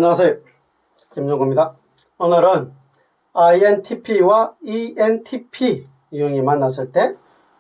안녕하세요. 김종구입니다. 오늘은 INTP와 ENTP 유형이 만났을 때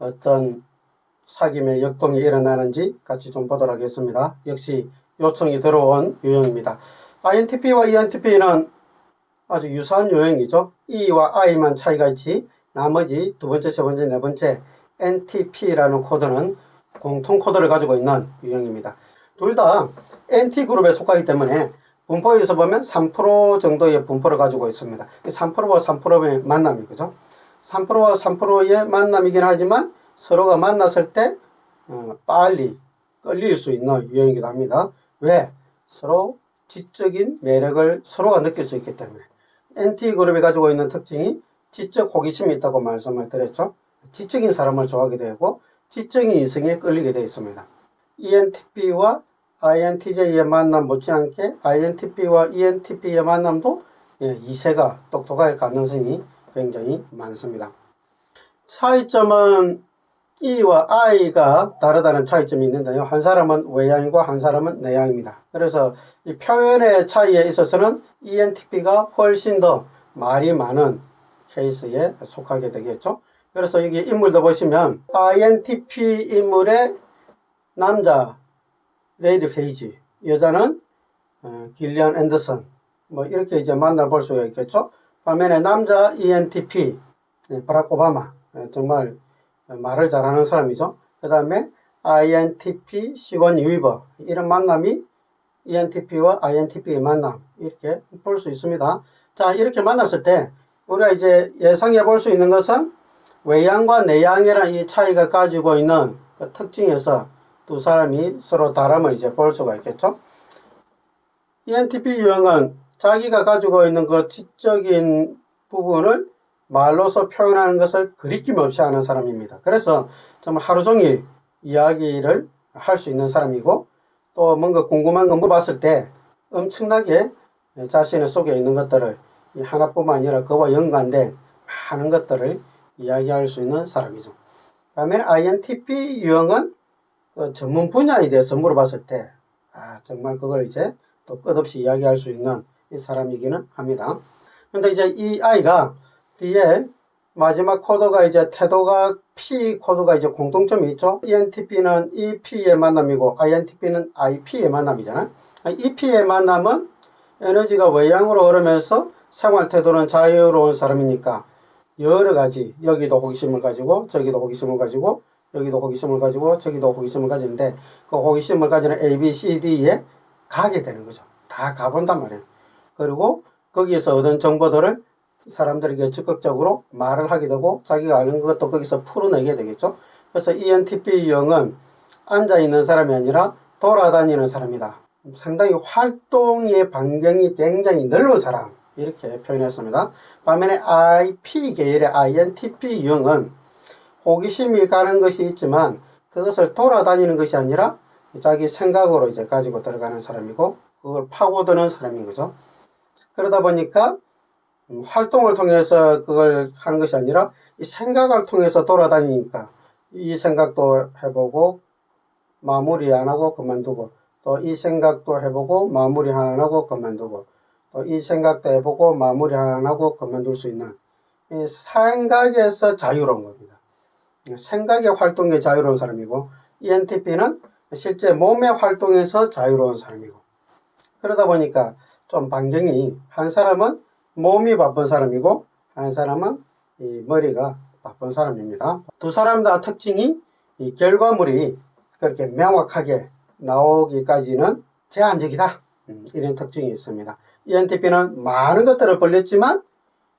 어떤 사귐의 역동이 일어나는지 같이 좀 보도록 하겠습니다. 역시 요청이 들어온 유형입니다. INTP와 ENTP는 아주 유사한 유형이죠. E와 I만 차이가 있지 나머지 두 번째, 세 번째, 네 번째 NTP라는 코드는 공통 코드를 가지고 있는 유형입니다. 둘 다 NT그룹에 속하기 때문에 분포에서 보면 3% 정도의 분포를 가지고 있습니다. 3%와 3%의 만남이 그죠? 3%와 3%의 만남이긴 하지만 서로가 만났을 때 빨리 끌릴 수 있는 유형이기도 합니다. 왜? 서로 지적인 매력을 서로가 느낄 수 있기 때문에. NT그룹이 가지고 있는 특징이 지적 호기심이 있다고 말씀을 드렸죠. 지적인 사람을 좋아하게 되고 지적인 이성에 끌리게 되어 있습니다. ENTP와 INTJ의 만남 못지않게 INTP와 ENTP의 만남도 이세가 똑똑할 가능성이 굉장히 많습니다. 차이점은 E와 I가 다르다는 차이점이 있는데요. 한 사람은 외향이고 한 사람은 내향입니다. 그래서 이 표현의 차이에 있어서는 ENTP가 훨씬 더 말이 많은 케이스에 속하게 되겠죠. 그래서 여기 인물도 보시면 INTP 인물의 남자 레이디 페이지, 여자는 길리안 앤더슨, 뭐 이렇게 이제 만나볼 수가 있겠죠. 반면에 남자 ENTP 바락 오바마, 정말 말을 잘하는 사람이죠. 그 다음에 INTP 시원 위버, 이런 만남이 ENTP와 INTP의 만남, 이렇게 볼 수 있습니다. 자, 이렇게 만났을 때 우리가 이제 예상해 볼 수 있는 것은 외향과 내향이라는 이 차이가 가지고 있는 그 특징에서 두 사람이 서로 다름을 이제 볼 수가 있겠죠. ENTP 유형은 자기가 가지고 있는 그 지적인 부분을 말로서 표현하는 것을 거리낌 없이 하는 사람입니다. 그래서 정말 하루 종일 이야기를 할 수 있는 사람이고, 또 뭔가 궁금한 거 물어봤을 때 엄청나게 자신의 속에 있는 것들을 하나뿐만 아니라 그와 연관된 많은 것들을 이야기할 수 있는 사람이죠. 반면에 INTP 유형은 그 전문 분야에 대해서 물어봤을 때 정말 그걸 이제 또 끝없이 이야기할 수 있는 이 사람이기는 합니다. 근데 이제 이 아이가 뒤에 마지막 코드가 이제 태도가 P 코드가 이제 공통점이 있죠. ENTP는 EP의 만남이고 INTP는 IP의 만남이잖아요. EP의 만남은 에너지가 외향으로 흐르면서 생활 태도는 자유로운 사람이니까 여러 가지, 여기도 호기심을 가지고 저기도 호기심을 가지고 여기도 호기심을 가지고 저기도 호기심을 가지는데 그 호기심을 가지는 A, B, C, D에 가게 되는 거죠. 다 가본단 말이에요. 그리고 거기에서 얻은 정보들을 사람들에게 적극적으로 말을 하게 되고 자기가 아는 것도 거기서 풀어내게 되겠죠. 그래서 ENTP 유형은 앉아있는 사람이 아니라 돌아다니는 사람이다. 상당히 활동의 반경이 굉장히 넓은 사람, 이렇게 표현했습니다. 반면에 IP 계열의 INTP 유형은 호기심이 가는 것이 있지만 그것을 돌아다니는 것이 아니라 자기 생각으로 이제 가지고 들어가는 사람이고 그걸 파고드는 사람인 거죠. 그러다 보니까 활동을 통해서 그걸 하는 것이 아니라 이 생각을 통해서 돌아다니니까 이 생각도 해보고 마무리 안 하고 그만두고 또 이 생각도 해보고 마무리 안 하고 그만두고 또 이 생각도 해보고 마무리 안 하고 그만둘 수 있는 이 생각에서 자유로운 겁니다. 생각의 활동에 자유로운 사람이고 ENTP는 실제 몸의 활동에서 자유로운 사람이고 그러다 보니까 좀 반경이 한 사람은 몸이 바쁜 사람이고 한 사람은 이 머리가 바쁜 사람입니다. 두 사람 다 특징이 이 결과물이 그렇게 명확하게 나오기까지는 제한적이다. 이런 특징이 있습니다. ENTP는 많은 것들을 벌렸지만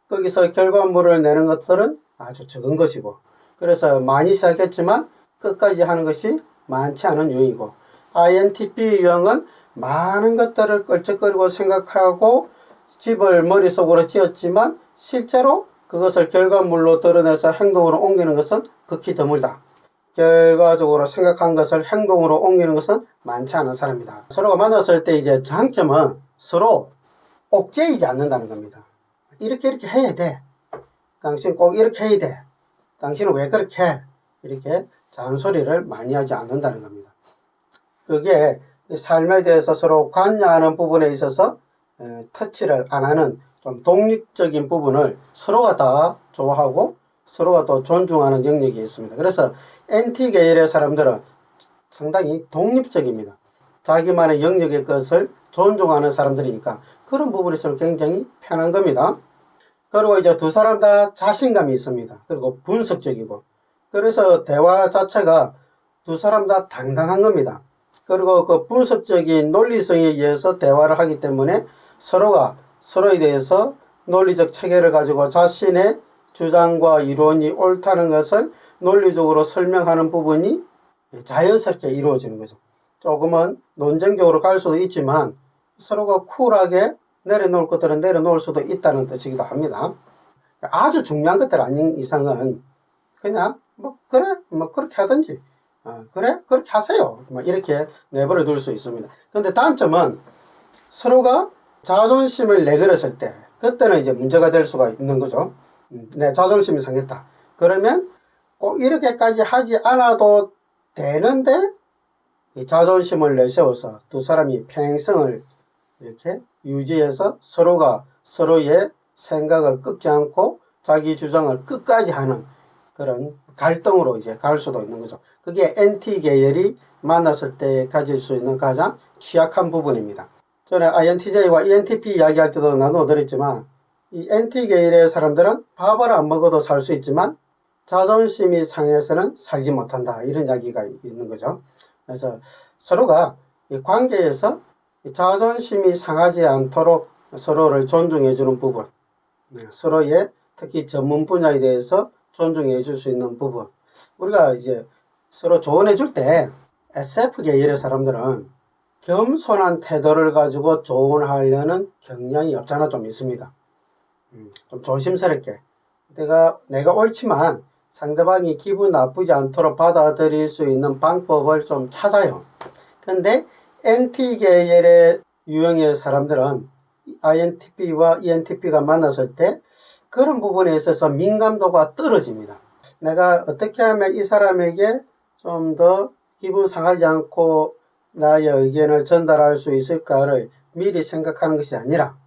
거기서 결과물을 내는 것들은 아주 적은 것이고 그래서 많이 시작했지만 끝까지 하는 것이 많지 않은 유형이고 INTP 유형은 많은 것들을 끌적거리고 생각하고 집을 머릿속으로 지었지만 실제로 그것을 결과물로 드러내서 행동으로 옮기는 것은 극히 드물다. 결과적으로 생각한 것을 행동으로 옮기는 것은 많지 않은 사람이다. 서로가 만났을 때 이제 장점은 서로 옥죄이지 않는다는 겁니다. 이렇게 해야 돼. 당신 꼭 이렇게 해야 돼. 당신은 왜 그렇게 해? 이렇게 잔소리를 많이 하지 않는다는 겁니다. 그게 삶에 대해서 서로 관여하는 부분에 있어서 터치를 안 하는 좀 독립적인 부분을 서로가 다 좋아하고 서로가 또 존중하는 영역이 있습니다. 그래서 NT 계열의 사람들은 상당히 독립적입니다. 자기만의 영역의 것을 존중하는 사람들이니까 그런 부분에서는 굉장히 편한 겁니다. 그리고 이제 두 사람 다 자신감이 있습니다. 그리고 분석적이고, 그래서 대화 자체가 두 사람 다 당당한 겁니다. 그리고 그 분석적인 논리성에 의해서 대화를 하기 때문에 서로가 서로에 대해서 논리적 체계를 가지고 자신의 주장과 이론이 옳다는 것을 논리적으로 설명하는 부분이 자연스럽게 이루어지는 거죠. 조금은 논쟁적으로 갈 수도 있지만 서로가 쿨하게 내려놓을 것들은 내려놓을 수도 있다는 뜻이기도 합니다. 아주 중요한 것들 아닌 이상은 그냥 그래 그렇게 하든지 그래 그렇게 하세요 이렇게 내버려 둘 수 있습니다. 근데 단점은 서로가 자존심을 내걸었을 때 그때는 이제 문제가 될 수가 있는 거죠. 내 자존심이 상했다. 그러면 꼭 이렇게까지 하지 않아도 되는데 이 자존심을 내세워서 두 사람이 평행성을 이렇게 유지해서 서로가 서로의 생각을 꺾지 않고 자기 주장을 끝까지 하는 그런 갈등으로 이제 갈 수도 있는 거죠. 그게 NT 계열이 만났을 때 가질 수 있는 가장 취약한 부분입니다. 전에 INTJ와 ENTP 이야기할 때도 나누어드렸지만 이 NT 계열의 사람들은 밥을 안 먹어도 살 수 있지만 자존심이 상해서는 살지 못한다. 이런 이야기가 있는 거죠. 그래서 서로가 이 관계에서 자존심이 상하지 않도록 서로를 존중해 주는 부분, 서로의 특히 전문 분야에 대해서 존중해 줄 수 있는 부분. 우리가 이제 서로 조언해 줄 때 SF 계열의 사람들은 겸손한 태도를 가지고 조언하려는 경향이 없잖아 좀 있습니다. 좀 조심스럽게 내가 옳지만 상대방이 기분 나쁘지 않도록 받아들일 수 있는 방법을 좀 찾아요. 근데 NT 계열의 유형의 사람들은 INTP와 ENTP가 만났을 때 그런 부분에 있어서 민감도가 떨어집니다. 내가 어떻게 하면 이 사람에게 좀 더 기분 상하지 않고 나의 의견을 전달할 수 있을까를 미리 생각하는 것이 아니라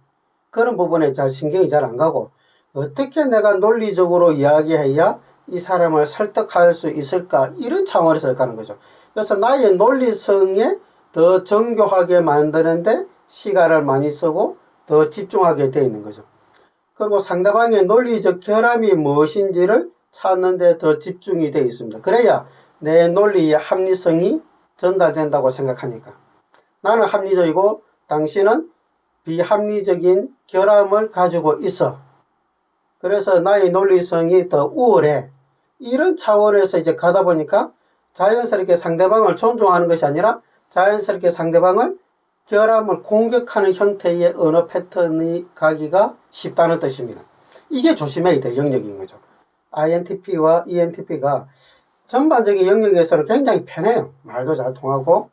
그런 부분에 신경이 잘 안 가고 어떻게 내가 논리적으로 이야기해야 이 사람을 설득할 수 있을까 이런 차원에서 가는 거죠. 그래서 나의 논리성에 더 정교하게 만드는데 시간을 많이 쓰고 더 집중하게 되어 있는 거죠. 그리고 상대방의 논리적 결함이 무엇인지를 찾는 데 더 집중이 되어 있습니다. 그래야 내 논리의 합리성이 전달된다고 생각하니까. 나는 합리적이고 당신은 비합리적인 결함을 가지고 있어. 그래서 나의 논리성이 더 우월해. 이런 차원에서 이제 가다 보니까 자연스럽게 상대방을 존중하는 것이 아니라 자연스럽게 상대방을 결함을 공격하는 형태의 언어 패턴이 가기가 쉽다는 뜻입니다. 이게 조심해야 될 영역인 거죠. INTP와 ENTP가 전반적인 영역에서는 굉장히 편해요. 말도 잘 통하고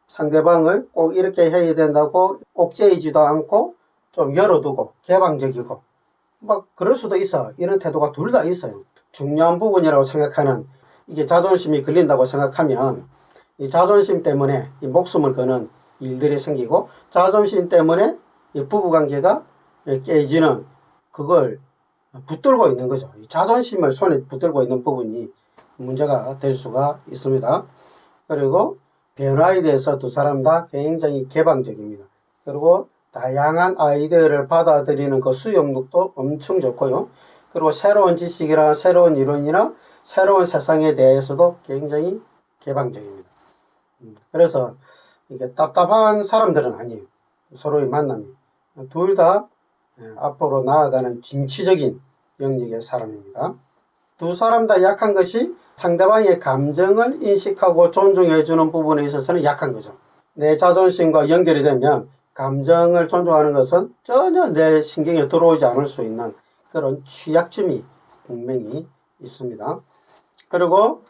상대방을 꼭 이렇게 해야 된다고 옥죄이지도 않고 좀 열어두고 개방적이고 그럴 수도 있어. 이런 태도가 둘 다 있어요. 중요한 부분이라고 생각하는 이게 자존심이 걸린다고 생각하면 이 자존심 때문에 이 목숨을 거는 일들이 생기고 자존심 때문에 이 부부관계가 깨지는 그걸 붙들고 있는 거죠. 이 자존심을 손에 붙들고 있는 부분이 문제가 될 수가 있습니다. 그리고 변화에 대해서 두 사람 다 굉장히 개방적입니다. 그리고 다양한 아이디어를 받아들이는 그 수용력도 엄청 좋고요. 그리고 새로운 지식이나 새로운 이론이나 새로운 세상에 대해서도 굉장히 개방적입니다. 그래서 이게 답답한 사람들은 아니에요. 서로의 만남이. 둘 다 앞으로 나아가는 진취적인 영역의 사람입니다. 두 사람 다 약한 것이 상대방의 감정을 인식하고 존중해주는 부분에 있어서는 약한 거죠. 내 자존심과 연결이 되면 감정을 존중하는 것은 전혀 내 신경에 들어오지 않을 수 있는 그런 취약점이 분명히 있습니다. 그리고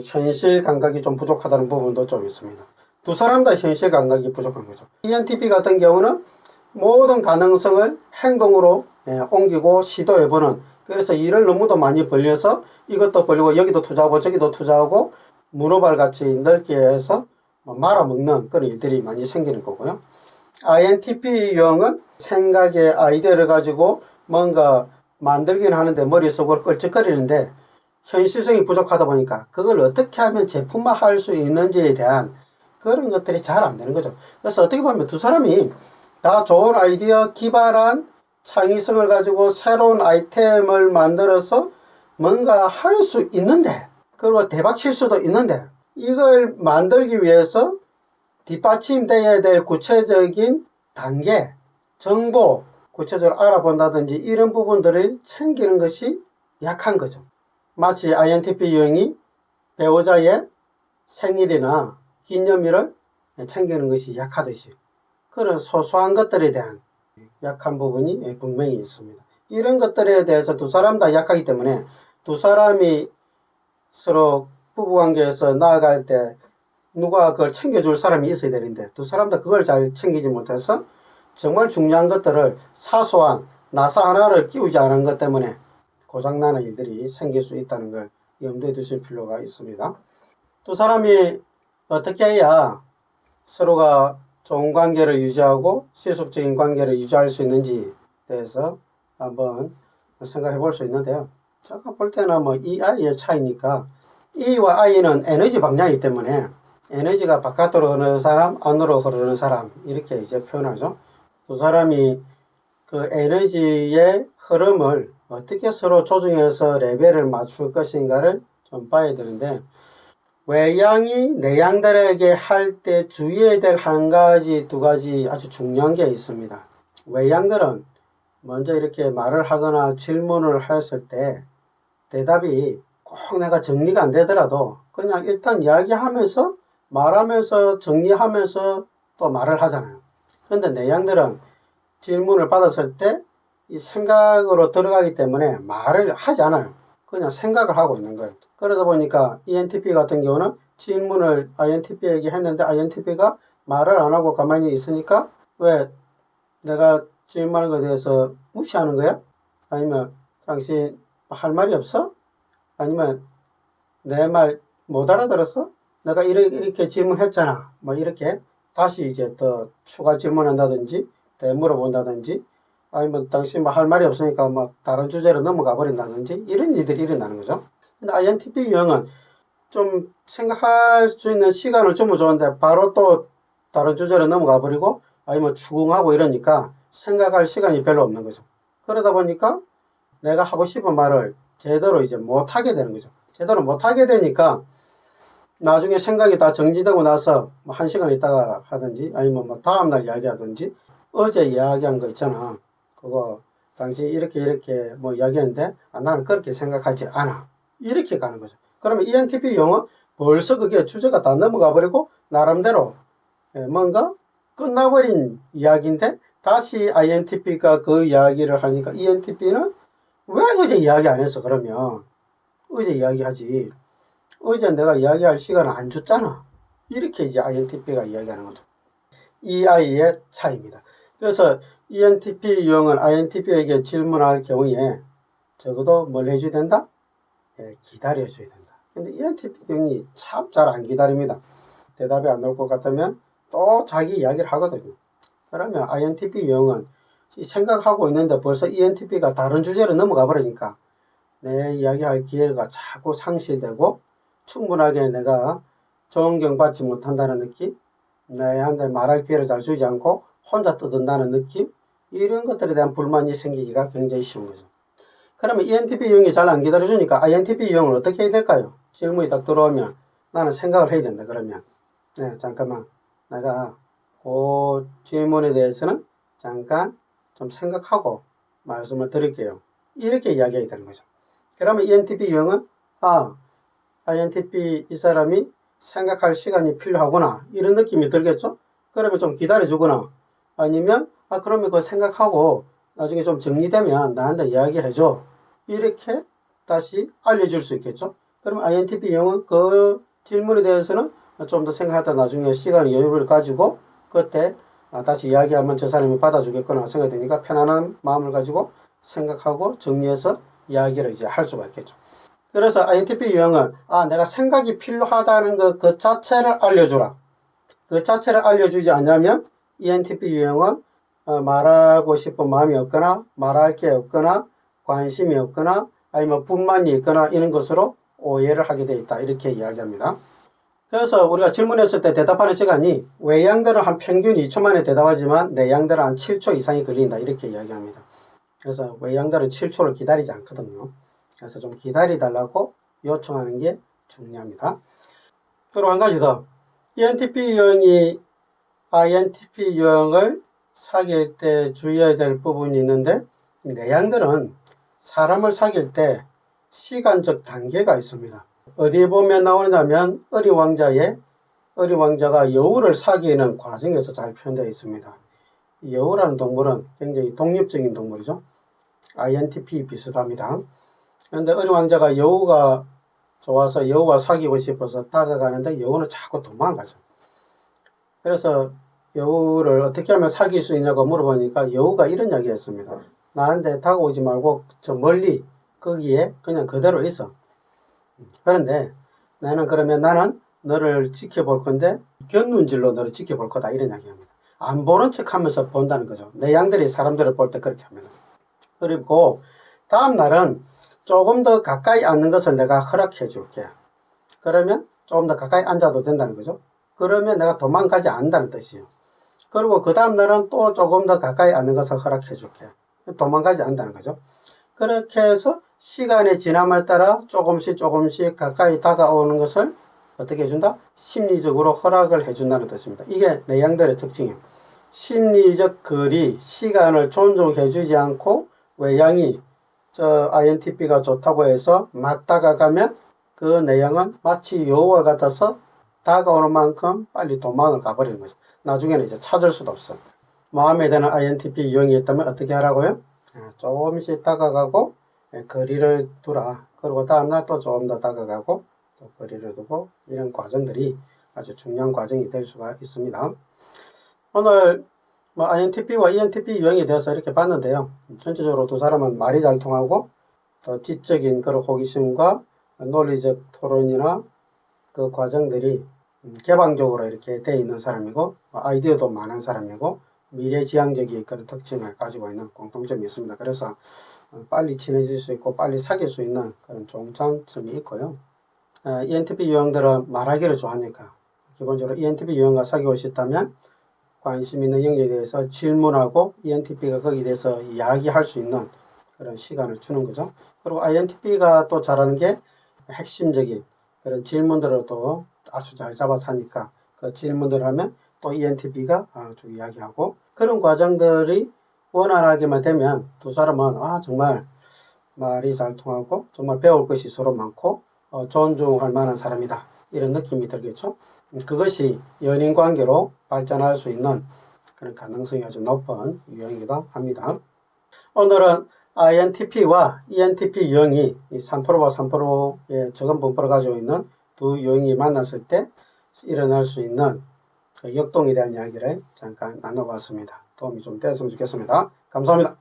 현실 감각이 좀 부족하다는 부분도 좀 있습니다. 두 사람 다 현실 감각이 부족한 거죠. ENTP 같은 경우는 모든 가능성을 행동으로 옮기고 시도해보는, 그래서 일을 너무도 많이 벌려서 이것도 벌리고 여기도 투자하고 저기도 투자하고 문어발같이 넓게 해서 말아먹는 그런 일들이 많이 생기는 거고요. INTP 유형은 생각의 아이디어를 가지고 뭔가 만들긴 하는데 머릿속으로 끌적거리는데 현실성이 부족하다 보니까 그걸 어떻게 하면 제품화할 수 있는지에 대한 그런 것들이 잘 안 되는 거죠. 그래서 어떻게 보면 두 사람이 다 좋은 아이디어 기발한 창의성을 가지고 새로운 아이템을 만들어서 뭔가 할 수 있는데, 그리고 대박 칠 수도 있는데, 이걸 만들기 위해서 뒷받침되어야 될 구체적인 단계, 정보, 구체적으로 알아본다든지 이런 부분들을 챙기는 것이 약한 거죠. 마치 INTP 유형이 배우자의 생일이나 기념일을 챙기는 것이 약하듯이 그런 소소한 것들에 대한 약한 부분이 분명히 있습니다. 이런 것들에 대해서 두 사람 다 약하기 때문에 두 사람이 서로 부부관계에서 나아갈 때 누가 그걸 챙겨줄 사람이 있어야 되는데 두 사람 다 그걸 잘 챙기지 못해서 정말 중요한 것들을 사소한 나사 하나를 끼우지 않은 것 때문에 고장나는 일들이 생길 수 있다는 걸 염두에 두실 필요가 있습니다. 두 사람이 어떻게 해야 서로가 좋은 관계를 유지하고 지속적인 관계를 유지할 수 있는지에 대해서 한번 생각해 볼 수 있는데요. 제가 볼 때는 뭐 E, I의 차이니까 E와 I는 에너지 방향이기 때문에 에너지가 바깥으로 흐르는 사람, 안으로 흐르는 사람 이렇게 이제 표현하죠. 두 사람이 그 에너지의 흐름을 어떻게 서로 조정해서 레벨을 맞출 것인가를 좀 봐야 되는데 외양이 내양들에게 할 때 주의해야 될 한 가지, 두 가지 아주 중요한 게 있습니다. 외양들은 먼저 이렇게 말을 하거나 질문을 했을 때 대답이 꼭 내가 정리가 안 되더라도 그냥 일단 이야기하면서 말하면서 정리하면서 또 말을 하잖아요. 그런데 내양들은 질문을 받았을 때 이 생각으로 들어가기 때문에 말을 하지 않아요. 그냥 생각을 하고 있는 거예요. 그러다 보니까 ENTP 같은 경우는 질문을 INTP에게 했는데 INTP가 말을 안 하고 가만히 있으니까 왜 내가 질문하는 것에 대해서 무시하는 거야? 아니면 당신 할 말이 없어? 아니면 내 말 못 알아들었어? 내가 이렇게 질문했잖아. 뭐 이렇게 다시 이제 또 추가 질문한다든지 물어본다든지 아니면 당신 뭐 할 말이 없으니까 뭐 다른 주제로 넘어가 버린다든지 이런 일들이 일어나는 거죠. 근데 INTP 유형은 좀 생각할 수 있는 시간을 주면 좋은데 바로 또 다른 주제로 넘어가 버리고 아니면 추궁하고 이러니까 생각할 시간이 별로 없는 거죠. 그러다 보니까 내가 하고 싶은 말을 제대로 이제 못하게 되는 거죠. 제대로 못하게 되니까 나중에 생각이 다 정지되고 나서 뭐 1시간 있다가 하든지 아니면 뭐 다음날 이야기하든지 어제 이야기한 거 있잖아. 그거 당신 이렇게 뭐 이야기했는데 나는 그렇게 생각하지 않아. 이렇게 가는 거죠. 그러면 ENTP 용은 벌써 그게 주제가 다 넘어가 버리고 나름대로 뭔가 끝나버린 이야기인데 다시 INTP가 그 이야기를 하니까 ENTP는 왜 어제 이야기 안 했어 그러면 어제 이야기하지. 어제 내가 이야기할 시간을 안 줬잖아. 이렇게 이제 INTP가 이야기하는 거죠. 이 아이의 차이입니다. 그래서 ENTP 유형은 INTP에게 질문할 경우에 적어도 뭘 해줘야 된다? 기다려줘야 된다. 근데 ENTP 유형이 참 잘 안 기다립니다. 대답이 안 나올 것 같으면 또 자기 이야기를 하거든요. 그러면 INTP 유형은 생각하고 있는데 벌써 ENTP가 다른 주제로 넘어가 버리니까 내 이야기할 기회가 자꾸 상실되고 충분하게 내가 존경받지 못한다는 느낌, 내한테 말할 기회를 잘 주지 않고 혼자 떠든다는 느낌, 이런 것들에 대한 불만이 생기기가 굉장히 쉬운 거죠. 그러면 ENTP 유형이 잘 안 기다려주니까 INTP 유형을 어떻게 해야 될까요? 질문이 딱 들어오면 나는 생각을 해야 된다 그러면 잠깐만 내가 그 질문에 대해서는 잠깐 좀 생각하고 말씀을 드릴게요. 이렇게 이야기해야 되는 거죠. 그러면 ENTP 유형은 INTP 이 사람이 생각할 시간이 필요하구나 이런 느낌이 들겠죠? 그러면 좀 기다려주거나 아니면 그러면 그거 생각하고 나중에 좀 정리되면 나한테 이야기해줘 이렇게 다시 알려줄 수 있겠죠? 그럼 INTP 유형은 그 질문에 대해서는 좀 더 생각하다 나중에 시간 여유를 가지고 그때 다시 이야기하면 저 사람이 받아주겠구나 생각되니까 편안한 마음을 가지고 생각하고 정리해서 이야기를 이제 할 수가 있겠죠. 그래서 INTP 유형은 내가 생각이 필요하다는 그 자체를 알려주라. 그 자체를 알려주지 않냐면 ENTP 유형은 말하고 싶은 마음이 없거나 말할 게 없거나 관심이 없거나 아니면 불만이 있거나 이런 것으로 오해를 하게 되어 있다. 이렇게 이야기합니다. 그래서 우리가 질문했을 때 대답하는 시간이 외양들은 한 평균 2초 만에 대답하지만 내양들은 한 7초 이상이 걸린다. 이렇게 이야기합니다. 그래서 외양들은 7초를 기다리지 않거든요. 그래서 좀 기다리달라고 요청하는 게 중요합니다. 그리고 한 가지 더. ENTP 유형이 INTP 유형을 사귈 때 주의해야 될 부분이 있는데 내양들은 사람을 사귈 때 시간적 단계가 있습니다. 어디에 보면 나오냐면 어린 왕자가 여우를 사귀는 과정에서 잘 표현되어 있습니다. 여우라는 동물은 굉장히 독립적인 동물이죠. INTP 비슷합니다. 그런데 어린 왕자가 여우가 좋아서 여우와 사귀고 싶어서 다가가는데 여우는 자꾸 도망가죠. 그래서 여우를 어떻게 하면 사귈 수 있냐고 물어보니까 여우가 이런 이야기 했습니다. 나한테 다가오지 말고 저 멀리 거기에 그냥 그대로 있어. 그런데 나는 너를 지켜볼 건데 곁눈질로 너를 지켜볼 거다 이런 이야기합니다. 안 보는 척 하면서 본다는 거죠. 내 양들이 사람들을 볼 때 그렇게 합니다. 그리고 다음 날은 조금 더 가까이 앉는 것을 내가 허락해 줄게. 그러면 조금 더 가까이 앉아도 된다는 거죠. 그러면 내가 도망가지 않는다는 뜻이에요. 그리고 그 다음 날은 또 조금 더 가까이 앉는 것을 허락해 줄게. 도망가지 않는다는 거죠. 그렇게 해서 시간의 지남에 따라 조금씩 가까이 다가오는 것을 어떻게 해준다? 심리적으로 허락을 해준다는 뜻입니다. 이게 내양들의 특징이에요. 심리적 거리, 시간을 존중해주지 않고 외양이 INTP가 좋다고 해서 막 다가가면 그 내양은 마치 여우와 같아서 다가오는 만큼 빨리 도망을 가버리는 거죠. 나중에는 이제 찾을 수도 없어. 마음에 드는 INTP 유형이 있다면 어떻게 하라고요? 조금씩 다가가고 거리를 두라. 그리고 다음날 또 조금 더 다가가고 또 거리를 두고 이런 과정들이 아주 중요한 과정이 될 수가 있습니다. 오늘 INTP와 ENTP 유형에 대해서 이렇게 봤는데요. 전체적으로 두 사람은 말이 잘 통하고 더 지적인 그런 호기심과 논리적 토론이나 그 과정들이 개방적으로 이렇게 되어 있는 사람이고 아이디어도 많은 사람이고 미래지향적인 그런 특징을 가지고 있는 공통점이 있습니다. 그래서 빨리 친해질 수 있고 빨리 사귈 수 있는 그런 좋은 장점이 있고요. ENTP 유형들은 말하기를 좋아하니까 기본적으로 ENTP 유형과 사귀고 싶다면 관심 있는 영역에 대해서 질문하고 ENTP가 거기에 대해서 이야기할 수 있는 그런 시간을 주는 거죠. 그리고 INTP가 또 잘하는 게 핵심적인 그런 질문들을 또 아주 잘 잡아서 하니까 그 질문들을 하면 또 ENTP가 아주 이야기하고 그런 과정들이 원활하게만 되면 두 사람은 정말 말이 잘 통하고 정말 배울 것이 서로 많고 존중할 만한 사람이다 이런 느낌이 들겠죠. 그것이 연인 관계로 발전할 수 있는 그런 가능성이 아주 높은 유형이기도 합니다. 오늘은 INTP와 ENTP 유형이 3%와 3%의 적은 분포를 가지고 있는 두 유형이 만났을 때 일어날 수 있는 그 역동에 대한 이야기를 잠깐 나눠봤습니다. 도움이 좀 됐으면 좋겠습니다. 감사합니다.